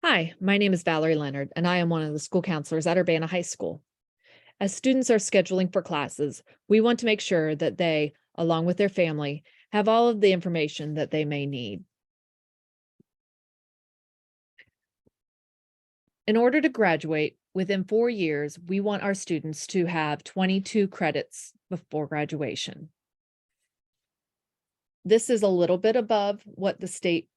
Hi, my name is Valerie Leonard, and I am one of the school counselors at Urbana High School. As students are scheduling for classes, we want to make sure that they, along with their family, have all of the information that they may need. In order to graduate within 4 years, we want our students to have 22 credits before graduation. This is a little bit above what the state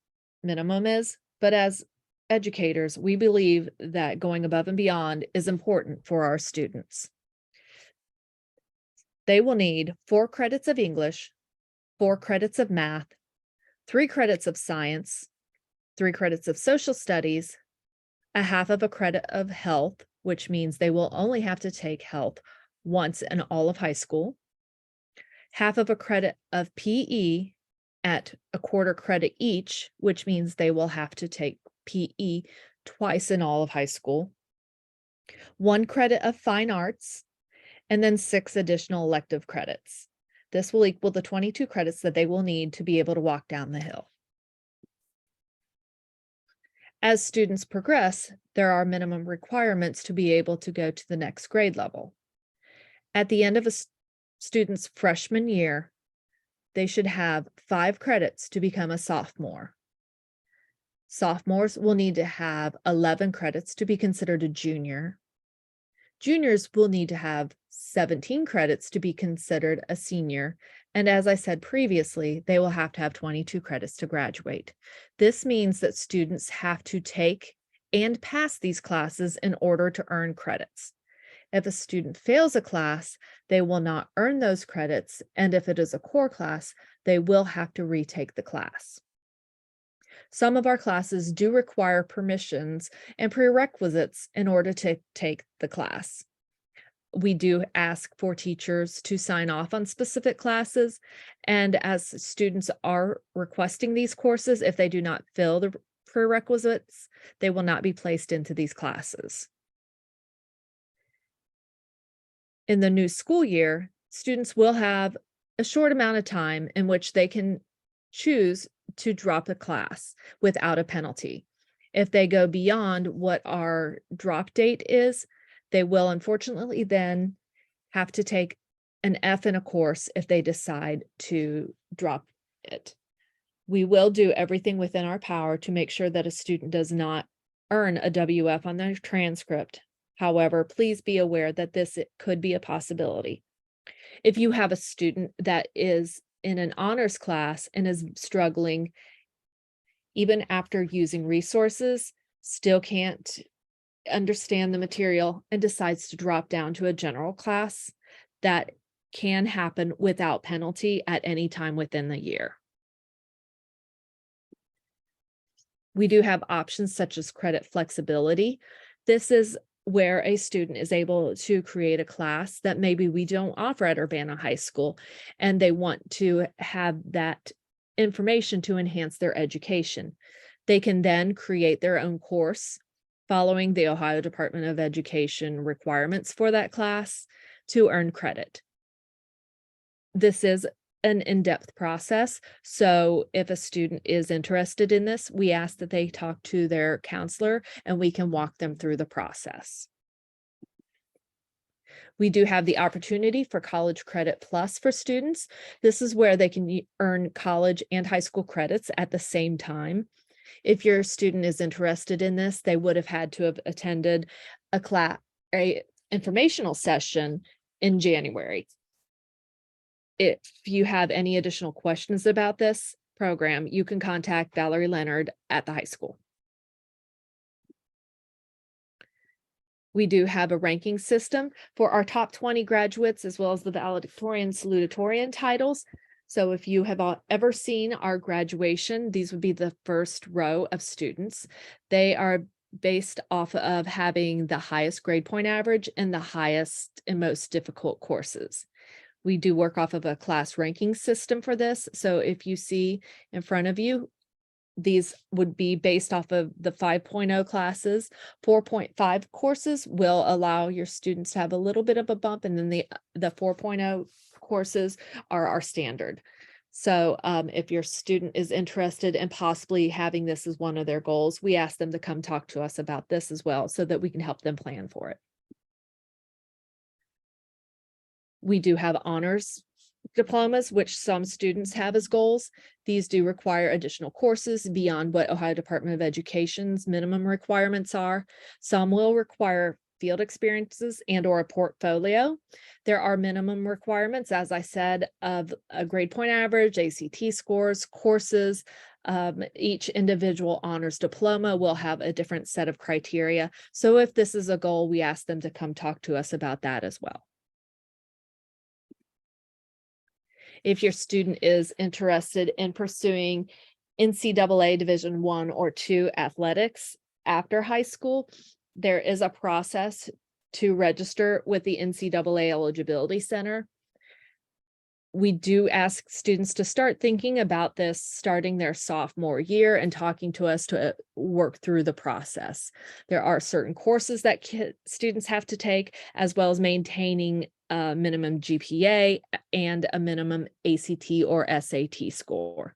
minimum is, but as educators, we believe that going above and beyond is important for our students. They will need 4 credits of English, 4 credits of math, 3 credits of science, 3 credits of social studies, a half of a credit of health, which means they will only have to take health once in all of high school, half of a credit of PE at a quarter credit each, which means they will have to take PE twice in all of high school, 1 credit of fine arts, and then 6 additional elective credits. This will equal the 22 credits that they will need to be able to walk down the hill. As students progress, there are minimum requirements to be able to go to the next grade level. At the end of a student's freshman year, they should have 5 credits to become a sophomore. Sophomores will need to have 11 credits to be considered a junior. Juniors will need to have 17 credits to be considered a senior. And as I said previously, they will have to have 22 credits to graduate. This means that students have to take and pass these classes in order to earn credits. If a student fails a class, they will not earn those credits. And if it is a core class, they will have to retake the class. Some of our classes do require permissions and prerequisites in order to take the class. We do ask for teachers to sign off on specific classes, and as students are requesting these courses, if they do not fill the prerequisites, they will not be placed into these classes. In the new school year, students will have a short amount of time in which they can choose to drop a class without a penalty. If they go beyond what our drop date is, they will unfortunately then have to take an F in a course if they decide to drop it. We will do everything within our power to make sure that a student does not earn a WF on their transcript. However, please be aware that this could be a possibility. If you have a student that is in an honors class and is struggling, even after using resources, still can't understand the material and decides to drop down to a general class, that can happen without penalty at any time within the year. We do have options such as credit flexibility. This is where a student is able to create a class that maybe we don't offer at Urbana High School, and they want to have that information to enhance their education. They can then create their own course following the Ohio Department of Education requirements for that class to earn credit. This is an in-depth process. So if a student is interested in this, we ask that they talk to their counselor and we can walk them through the process. We do have the opportunity for College Credit Plus for students. This is where they can earn college and high school credits at the same time. If your student is interested in this, they would have had to have attended a informational session in January. If you have any additional questions about this program, you can contact Valerie Leonard at the high school. We do have a ranking system for our top 20 graduates, as well as the valedictorian, salutatorian titles. So if you have ever seen our graduation, these would be the first row of students. They are based off of having the highest grade point average and the highest and most difficult courses. We do work off of a class ranking system for this. So if you see in front of you, these would be based off of the 5.0 classes. 4.5 courses will allow your students to have a little bit of a bump, and then the 4.0 courses are our standard. So if your student is interested in possibly having this as one of their goals, we ask them to come talk to us about this as well so that we can help them plan for it. We do have honors diplomas, which some students have as goals. These do require additional courses beyond what Ohio Department of Education's minimum requirements are. Some will require field experiences and or a portfolio. There are minimum requirements, as I said, of a grade point average, ACT scores, courses. Each individual honors diploma will have a different set of criteria. So if this is a goal, we ask them to come talk to us about that as well. If your student is interested in pursuing NCAA Division I or II athletics after high school, there is a process to register with the NCAA Eligibility Center. We do ask students to start thinking about this starting their sophomore year and talking to us to work through the process. There are certain courses that students have to take, as well as maintaining a minimum GPA and a minimum ACT or SAT score.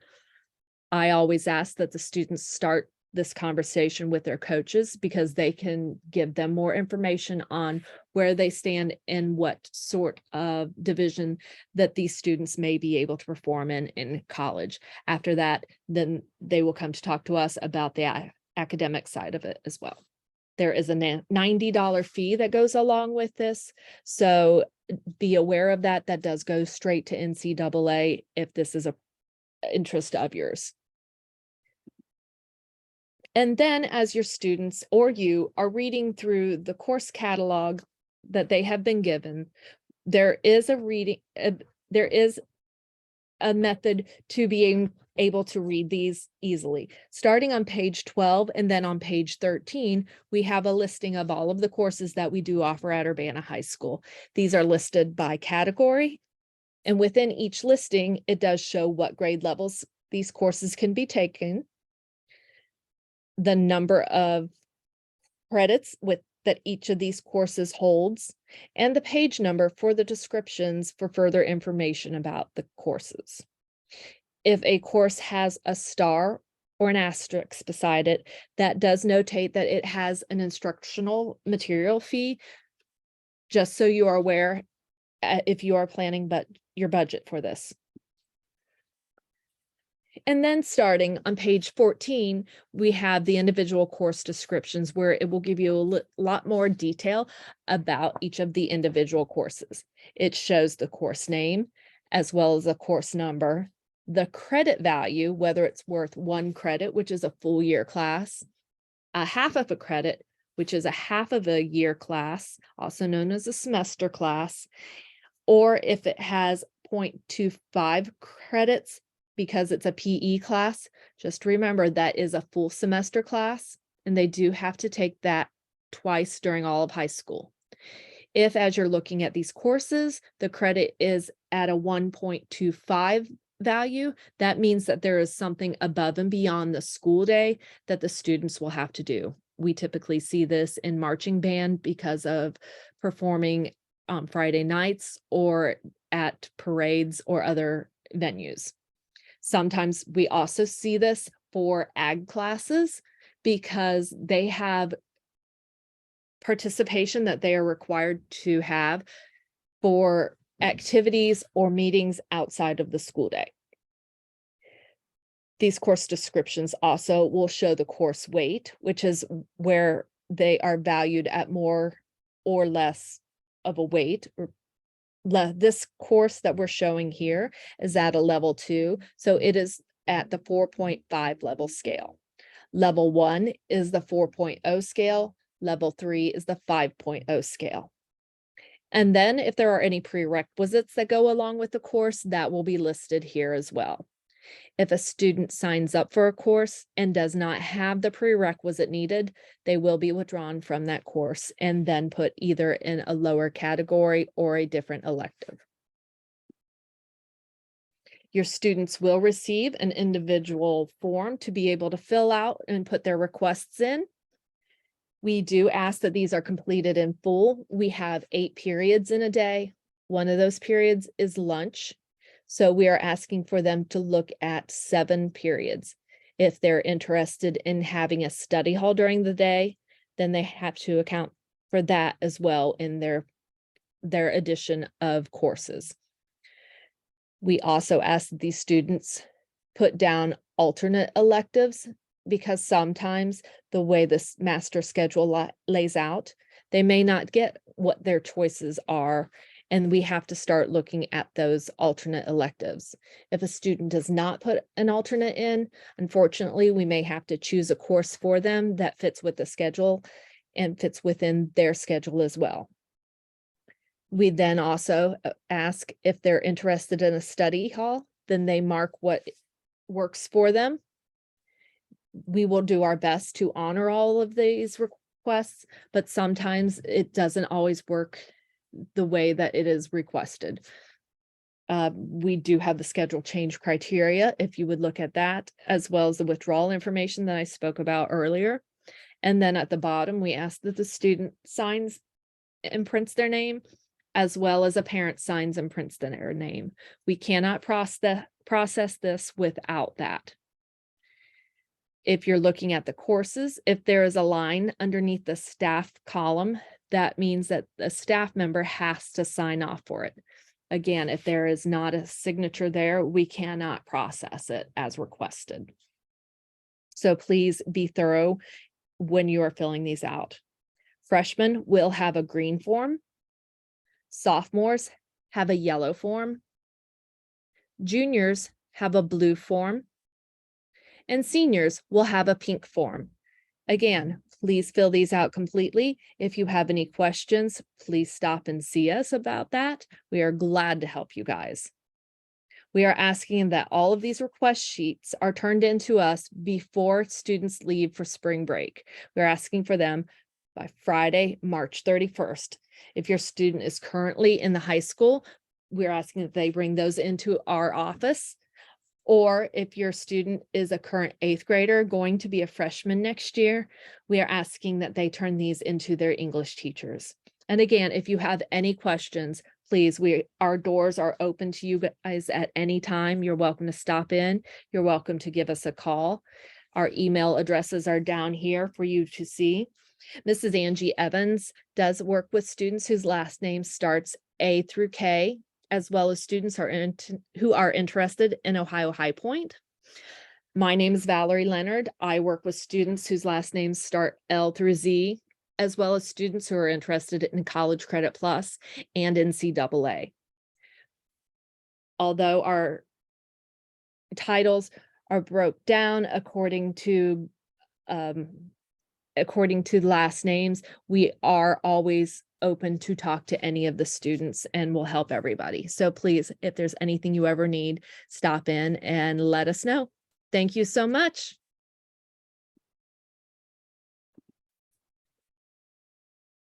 I always ask that the students start this conversation with their coaches because they can give them more information on where they stand and what sort of division that these students may be able to perform in college. After that, then they will come to talk to us about the academic side of it as well. There is a $90 fee that goes along with this. So be aware of that. That does go straight to NCAA if this is an interest of yours. And then as your students or you are reading through the course catalog that they have been given, there is a method to being able to read these easily. Starting on page 12 and then on page 13, we have a listing of all of the courses that we do offer at Urbana High School. These are listed by category, and within each listing, it does show what grade levels these courses can be taken, the number of credits that each of these courses holds, and the page number for the descriptions for further information about the courses. If a course has a star or an asterisk beside it, that does notate that it has an instructional material fee, just so you are aware if you are planning your budget for this. And then starting on page 14, we have the individual course descriptions where it will give you a lot more detail about each of the individual courses. It shows the course name as well as a course number, the credit value, whether it's worth 1 credit, which is a full year class, a half of a credit, which is a half of a year class, also known as a semester class, or if it has 0.25 credits, because it's a PE class, just remember that is a full semester class, and they do have to take that twice during all of high school. If, as you're looking at these courses, the credit is at a 1.25 value, that means that there is something above and beyond the school day that the students will have to do. We typically see this in marching band because of performing on Friday nights or at parades or other venues. Sometimes we also see this for ag classes because they have participation that they are required to have for activities or meetings outside of the school day. These course descriptions also will show the course weight, which is where they are valued at more or less of a weight. This course that we're showing here is at a level 2, so it is at the 4.5 level scale. Level 1 is the 4.0 scale. Level 3 is the 5.0 scale. And then if there are any prerequisites that go along with the course, that will be listed here as well. If a student signs up for a course and does not have the prerequisite needed, they will be withdrawn from that course and then put either in a lower category or a different elective. Your students will receive an individual form to be able to fill out and put their requests in. We do ask that these are completed in full. We have 8 periods in a day. One of those periods is lunch. So we are asking for them to look at 7 periods. If they're interested in having a study hall during the day, then they have to account for that as well in their addition of courses. We also ask that these students put down alternate electives because sometimes the way this master schedule lays out, they may not get what their choices are, and we have to start looking at those alternate electives. If a student does not put an alternate in, unfortunately, we may have to choose a course for them that fits with the schedule and fits within their schedule as well. We then also ask if they're interested in a study hall, then they mark what works for them. We will do our best to honor all of these requests, but sometimes it doesn't always work the way that it is requested. We do have the schedule change criteria, if you would look at that, as well as the withdrawal information that I spoke about earlier. And then at the bottom, we ask that the student signs and prints their name, as well as a parent signs and prints their name. We cannot process this without that. If you're looking at the courses, if there is a line underneath the staff column, that means that a staff member has to sign off for it. Again, if there is not a signature there, we cannot process it as requested. So please be thorough when you are filling these out. Freshmen will have a green form. Sophomores have a yellow form. Juniors have a blue form. And seniors will have a pink form. Again, please fill these out completely. If you have any questions, please stop and see us about that. We are glad to help you guys. We are asking that all of these request sheets are turned into us before students leave for spring break. We're asking for them by Friday, March 31st. If your student is currently in the high school, we're asking that they bring those into our office. Or if your student is a current 8th grader going to be a freshman next year, we are asking that they turn these into their English teachers. And again, if you have any questions, please, our doors are open to you guys at any time. You're welcome to stop in. You're welcome to give us a call. Our email addresses are down here for you to see. Mrs. Angie Evans does work with students whose last name starts A through K, as well as students who are interested in Ohio High Point. My name is Valerie Leonard. I work with students whose last names start L through Z, as well as students who are interested in College Credit Plus and NCAA. Although our titles are broke down according to last names, we are always open to talk to any of the students and will help everybody. So please, if there's anything you ever need, stop in and let us know. Thank you so much.